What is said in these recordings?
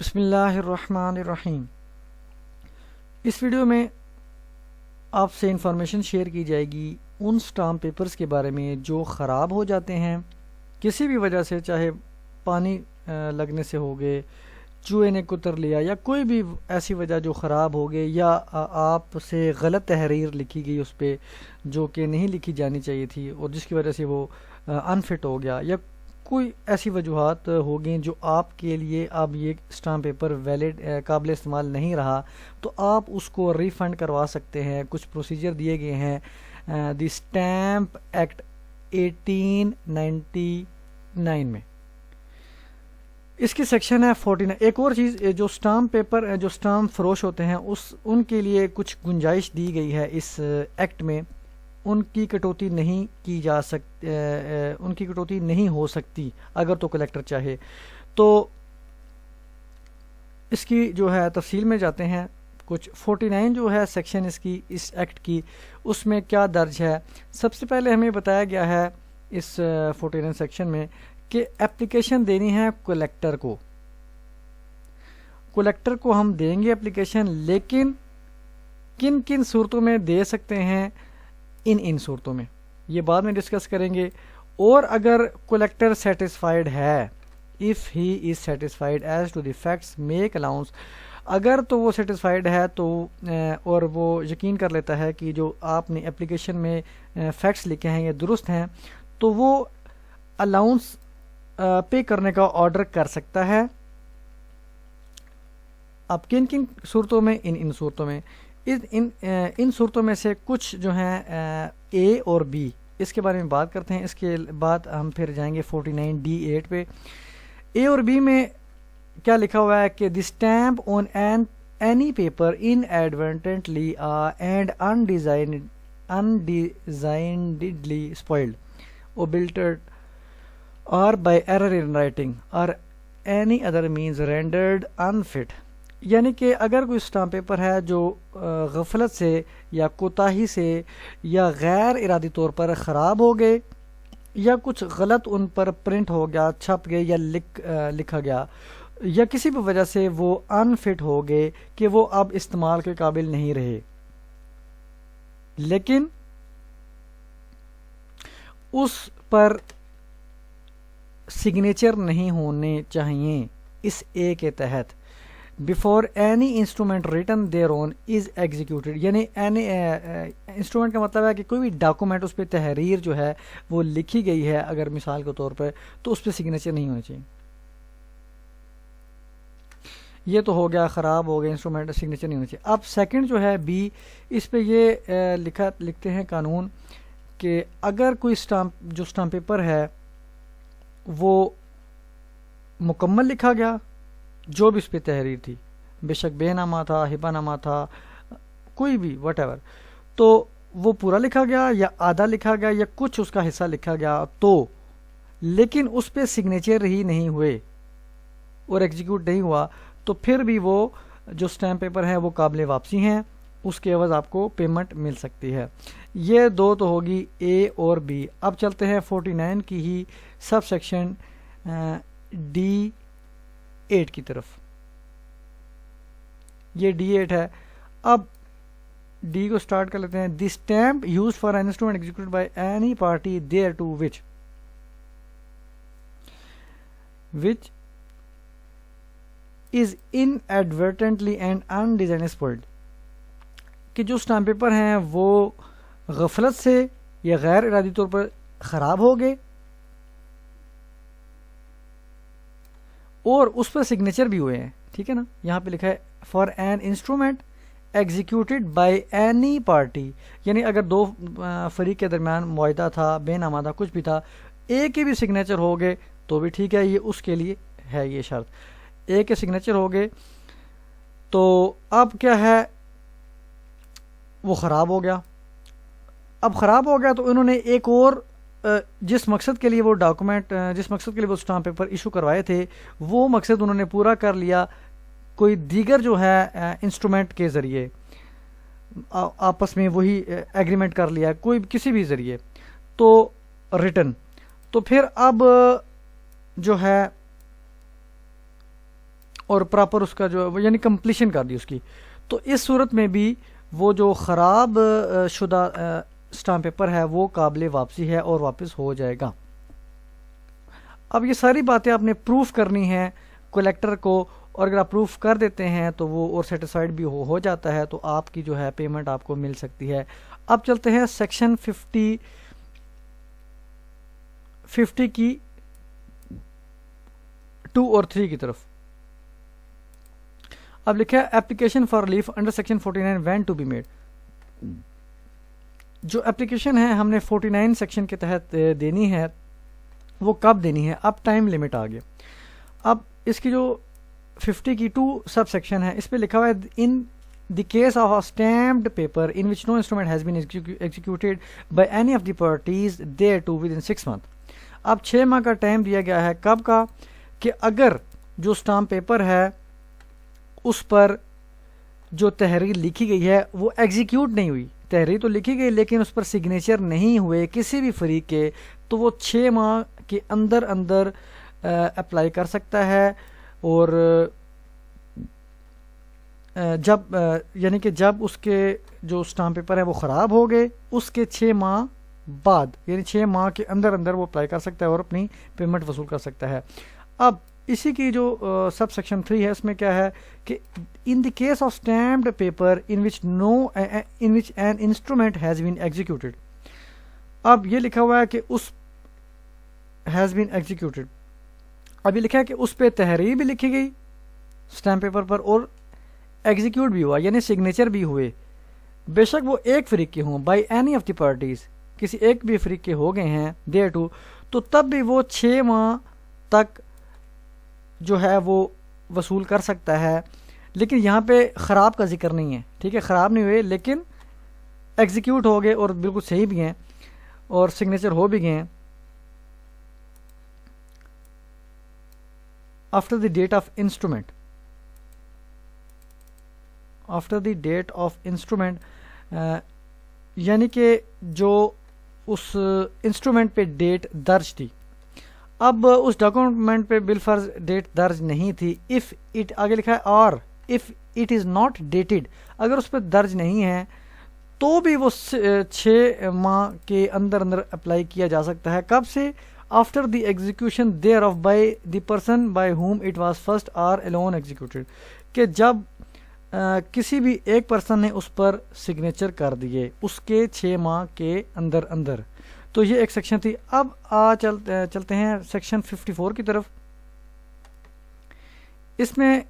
بسم اللہ الرحمن الرحیم۔ اس ویڈیو میں آپ سے انفارمیشن شیئر کی جائے گی ان سٹامپ پیپرز کے بارے میں جو خراب ہو جاتے ہیں کسی بھی وجہ سے، چاہے پانی لگنے سے ہو گئے، چوہے نے کتر لیا، یا کوئی بھی ایسی وجہ جو خراب ہو گئے، یا آپ سے غلط تحریر لکھی گئی اس پہ جو کہ نہیں لکھی جانی چاہیے تھی اور جس کی وجہ سے وہ انفٹ ہو گیا، یا کوئی ایسی وجوہات ہو گئیں جو آپ کے لیے اب یہ اسٹامپ پیپر ویلڈ قابل استعمال نہیں رہا، تو آپ اس کو ریفنڈ کروا سکتے ہیں۔ کچھ پروسیجر دیے گئے ہیں دی اسٹیمپ ایکٹ 1899 میں۔ اس کی سیکشن ہے 49۔ ایک اور چیز، جو اسٹامپ پیپر جو اسٹامپ فروش ہوتے ہیں ان کے لیے کچھ گنجائش دی گئی ہے اس ایکٹ میں، ان کی کٹوتی نہیں کی جا سکتی، ان کی کٹوتی نہیں ہو سکتی اگر تو کلیکٹر چاہے۔ تو اس کی جو ہے تفصیل میں جاتے ہیں۔ کچھ 49 جو ہے سیکشن اس ایکٹ کی، اس میں کیا درج ہے۔ سب سے پہلے ہمیں بتایا گیا ہے اس 49 سیکشن میں کہ اپلیکیشن دینی ہے کلیکٹر کو۔ کلیکٹر کو ہم دیں گے اپلیکیشن، لیکن کن کن صورتوں میں دے سکتے ہیں، ان صورتوں میں یہ بعد میں ڈسکس کریں گے۔ اور اگر کلیکٹر سیٹسفائیڈ ہے، if he is satisfied as to the facts make allowance، اگر تو وہ سیٹسفائیڈ ہے تو اور وہ یقین کر لیتا ہے کہ جو آپ نے اپلیکیشن میں فیکٹس لکھے ہیں یہ درست ہیں، تو وہ الاؤنس پے کرنے کا آرڈر کر سکتا ہے۔ اب کن کن صورتوں میں، ان صورتوں میں، ان صورتوں میں سے کچھ جو ہیں اے اور بی، اس کے بارے میں بات کرتے ہیں۔ اس کے بعد ہم پھر جائیں گے 49D8 پہ۔ اے اور بی میں کیا لکھا ہوا ہے کہ the stamp on any paper inadvertently and undesignedly spoiled obliterated or by error in writing or any other means rendered unfit، یعنی کہ اگر کوئی اسٹامپ پیپر ہے جو غفلت سے یا کوتاہی سے یا غیر ارادی طور پر خراب ہو گئے، یا کچھ غلط ان پر پرنٹ ہو گیا، چھپ گئے، یا لکھا گیا، یا کسی بھی وجہ سے وہ انفٹ ہو گئے کہ وہ اب استعمال کے قابل نہیں رہے، لیکن اس پر سگنیچر نہیں ہونے چاہیے اس اے کے تحت۔ Before any instrument written thereon is executed, یعنی انسٹرومنٹ کا مطلب ہے کہ کوئی بھی ڈاکومنٹ، اس پہ تحریر جو ہے وہ لکھی گئی ہے اگر مثال کے طور پہ، تو اس پہ سگنیچر نہیں ہونا چاہیے۔ یہ تو ہو گیا خراب ہو گیا انسٹرومنٹ، سگنیچر نہیں ہونا چاہیے۔ اب سیکنڈ جو ہے بی، اس پہ یہ لکھتے ہیں قانون کہ اگر کوئی جو اسٹامپ پیپر ہے وہ مکمل لکھا گیا، جو بھی اس پہ تحریر تھی، بے شک بے نامہ تھا، ہبہ نامہ تھا، کوئی بھی وٹ ایور، تو وہ پورا لکھا گیا یا آدھا لکھا گیا یا کچھ اس کا حصہ لکھا گیا، تو لیکن اس پہ سگنیچر ہی نہیں ہوئے اور ایگزیکیوٹ نہیں ہوا، تو پھر بھی وہ جو اسٹیمپ پیپر ہیں وہ قابل واپسی ہیں، اس کے عوض آپ کو پیمنٹ مل سکتی ہے۔ یہ دو تو ہوگی اے اور بی۔ اب چلتے ہیں 49 کی ہی سب سیکشن D8 کی طرف۔ یہ D8 ہے۔ اب ڈی کو سٹارٹ کر لیتے ہیں۔ The stamp use for an instrument executed by any party thereto which is inadvertently and undesignedly spoiled، کہ جو اسٹامپ پیپر ہیں وہ غفلت سے یا غیر ارادی طور پر خراب ہو گئے اور اس پر سگنیچر بھی ہوئے ہیں، ٹھیک ہے نا۔ یہاں پہ لکھا ہے for an instrument executed by any party, یعنی اگر دو فریق کے درمیان معاہدہ تھا، بے نامہ تھا، کچھ بھی تھا، ایک کے بھی سگنیچر ہو گئے تو بھی ٹھیک ہے، یہ اس کے لیے ہے یہ شرط، ایک کے سگنیچر ہو گئے تو اب کیا ہے، وہ خراب ہو گیا۔ اب خراب ہو گیا تو انہوں نے ایک اور جس مقصد کے لیے وہ ڈاکومنٹ، جس مقصد کے لیے وہ اسٹامپ پیپر ایشو کروائے تھے، وہ مقصد انہوں نے پورا کر لیا کوئی دیگر جو ہے انسٹرومنٹ کے ذریعے، آپس میں وہی ایگریمنٹ کر لیا کوئی کسی بھی ذریعے، تو ریٹن، تو پھر اب جو ہے اور پراپر اس کا جو یعنی کمپلیشن کر دی اس کی، تو اس صورت میں بھی وہ جو خراب شدہ اسٹامپ پیپر ہے وہ قابل واپسی ہے اور واپس ہو جائے گا۔ اب یہ ساری باتیں آپ نے پروف کرنی ہیں کلیکٹر کو، اور اگر آپ پروف کر دیتے ہیں تو وہ اور سیٹسفائیڈ بھی ہو جاتا ہے، تو آپ کی جو ہے پیمنٹ آپ کو مل سکتی ہے۔ اب چلتے ہیں سیکشن 50 کی 2 اور 3 کی طرف۔ اب لکھا ہے application for relief under section 49 when to be made. جو اپلیکیشن ہے ہم نے 49 سیکشن کے تحت دینی ہے، وہ کب دینی ہے؟ اب ٹائم لمٹ آ گیا۔ اب اس کی جو 50 کی 2 سب سیکشن ہے، اس پہ لکھا ہوا ہے in the case of stamped paper in which no instrument has been executed by any of the parties thereto within 6 months۔ اب 6 ماہ کا ٹائم دیا گیا ہے، کب کا؟ کہ اگر جو اسٹامپ پیپر ہے اس پر جو تحریر لکھی گئی ہے وہ ایگزیکیوٹ نہیں ہوئی، تحریر تو لکھی گئی لیکن اس پر سگنیچر نہیں ہوئے کسی بھی فریق کے، تو وہ 6 ماہ کے اندر اپلائی کر سکتا ہے، اور یعنی کہ جب اس کے جو اسٹامپ پیپر ہے وہ خراب ہو گئے اس کے 6 ماہ بعد، یعنی 6 ماہ کے اندر وہ اپلائی کر سکتا ہے اور اپنی پیمنٹ وصول کر سکتا ہے۔ اب اسی کی جو سب سیکشن 3 ہے، اس میں کیا ہے کہ in the case of stamped paper in which an instrument has been executed. اب یہ لکھا ہوا ہے کہ اس ہیز بین ایگزیکیوٹیڈ، اب یہ لکھا ہے کہ اس پہ تحریر بھی لکھی گئی اسٹیمپ پیپر پر اور ایگزیکیوٹ بھی ہوا، یعنی سگنیچر بھی ہوئے، بے شک وہ ایک فریق کے ہوں، by any of the parties, کسی ایک بھی فریق کے ہو گئے ہیں دیئر ٹو، تو تب بھی وہ 6 ماہ تک جو ہے وہ وصول کر سکتا ہے۔ لیکن یہاں پہ خراب کا ذکر نہیں ہے، ٹھیک ہے، خراب نہیں ہوئے لیکن ایگزیکیوٹ ہو گئے اور بالکل صحیح بھی ہیں اور سگنیچر ہو بھی گئے ہیں۔ After the debt of instrument, after the debt of instrument یعنی کہ جو اس انسٹرومنٹ پہ ڈیٹ درج تھی، اب اس ڈاکومنٹ پہ بالفرض ڈیٹ درج نہیں تھی، اف اٹ آگے لکھا ہے اور if it is not dated, اگر اس پہ درج نہیں ہے تو بھی وہ 6 ماہ کے اندر اپلائی کیا جا سکتا ہے۔ کب سے؟ After the execution thereof by the person by whom it was first or alone executed, کہ جب کسی بھی ایک پرسن نے اس پر سگنیچر کر دیے اس کے 6 ماہ کے اندر۔ تو یہ ایک سیکشن تھی۔ اب چلتے ہیں سیکشن 54 کی طرف۔ اس میں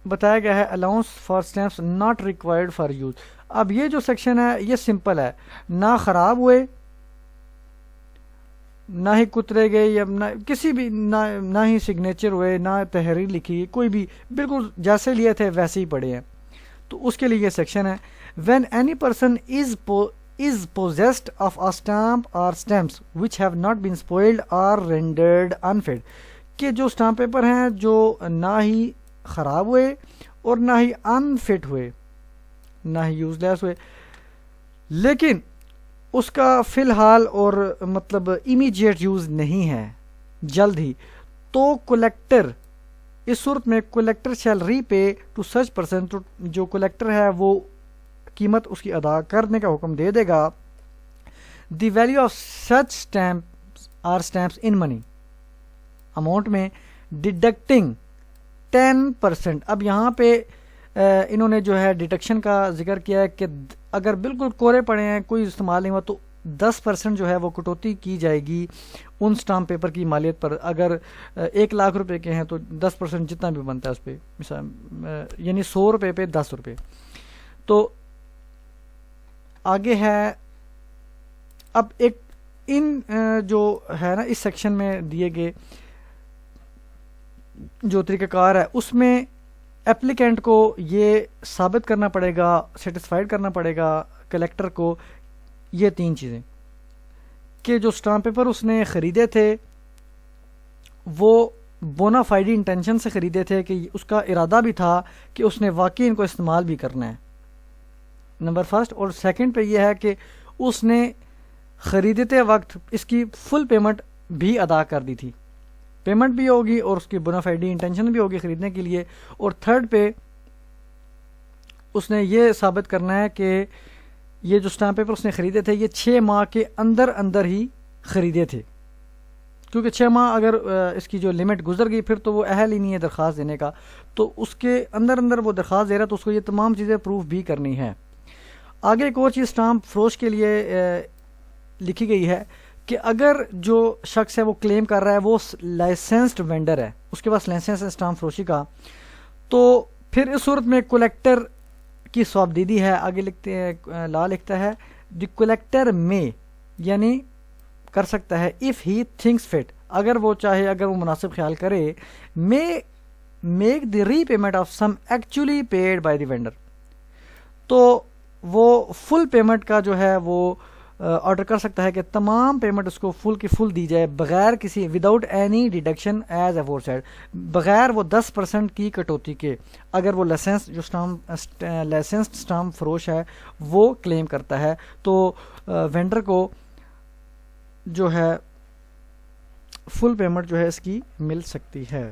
بتایا گیا ہے allowance for stamps not required for use. اب یہ جو سیکشن ہے یہ سمپل ہے، نہ خراب ہوئے، نہ ہی کترے گئے، یا کسی بھی نہ ہی سگنیچر ہوئے، نہ تحریر لکھی، کوئی بھی، بالکل جیسے لیے تھے ویسے ہی پڑے ہیں، تو اس کے لیے یہ سیکشن ہے۔ When any person is possessed of a stamp or stamps which have not been spoiled or rendered unfit، کہ جو اسٹامپ پیپر ہیں جو نہ ہی خراب ہوئے اور نہ ہی انفٹ ہوئے، نہ ہی یوز لیس ہوئے، لیکن اس کا فی الحال اور مطلب امیجیٹ یوز نہیں ہے، جلد ہی، تو کلیکٹر اس صورت میں collector shall repay to such person, تو جو کلیکٹر ہے وہ قیمت اس کی ادا کرنے کا حکم دے دے گا، the value of such stamps or stamps in money amount میں ڈیڈکٹنگ 10%۔ اب یہاں پہ انہوں نے جو ہے ڈیڈکشن کا ذکر کیا ہے کہ اگر بالکل کورے پڑے ہیں، کوئی استعمال نہیں ہوا، تو 10% جو ہے وہ کٹوتی کی جائے گی ان اسٹامپ پیپر کی مالیت پر۔ اگر 1 لاکھ روپے کے ہیں تو 10% جتنا بھی بنتا ہے اس پہ، مثال یعنی 100 روپے پہ 10 روپے۔ تو آگے ہے اب ایک ان جو ہے نا اس سیکشن میں دیے گئے جو طریقہ کار ہے، اس میں اپلیکینٹ کو یہ ثابت کرنا پڑے گا، سیٹسفائیڈ کرنا پڑے گا کلیکٹر کو، یہ 3 چیزیں، کہ جو اسٹامپ پیپر اس نے خریدے تھے وہ بونا فائڈی انٹینشن سے خریدے تھے، کہ اس کا ارادہ بھی تھا کہ اس نے واقعی ان کو استعمال بھی کرنا ہے، نمبر فرسٹ۔ اور سیکنڈ پہ یہ ہے کہ اس نے خریدتے وقت اس کی فل پیمنٹ بھی ادا کر دی تھی، پیمنٹ بھی ہوگی اور اس کی بونافائیڈی انٹینشن بھی ہوگی خریدنے کے لیے، اور تھرڈ پہ اس نے یہ ثابت کرنا ہے کہ یہ جو اسٹامپ پیپر اس نے خریدے تھے یہ 6 ماہ کے اندر ہی خریدے تھے، کیونکہ 6 ماہ اگر اس کی جو لمٹ گزر گئی پھر تو وہ اہل ہی نہیں ہے درخواست دینے کا، تو اس کے اندر وہ درخواست دے رہا ہے تو اس کو یہ تمام چیزیں پروف بھی کرنی ہے۔ آگے ایک اور چیز اسٹامپ فروش کے لیے لکھی گئی ہے کہ اگر جو شخص ہے وہ کلیم کر رہا ہے وہ لائسنسڈ وینڈر ہے، اس کے پاس لائسنس ہے اسٹامپ فروشی کا، تو پھر اس صورت میں کلیکٹر کی صوابدیدی ہے۔ آگے لکھتے ہیں لا لکھتا ہے دی کلیکٹر میں، یعنی کر سکتا ہے اف ہی تھنکس فٹ، اگر وہ چاہے، اگر وہ مناسب خیال کرے، میں make the repayment of sum actually paid by the vendor, تو وہ فل پیمنٹ کا جو ہے وہ آرڈر کر سکتا ہے کہ تمام پیمنٹ اس کو فل کی فل دی جائے بغیر کسی without any deduction as aforesaid, بغیر وہ 10% کی کٹوتی کے، اگر وہ لائسنسڈ اسٹامپ فروش ہے وہ کلیم کرتا ہے تو وینڈر کو جو ہے فل پیمنٹ جو ہے اس کی مل سکتی ہے۔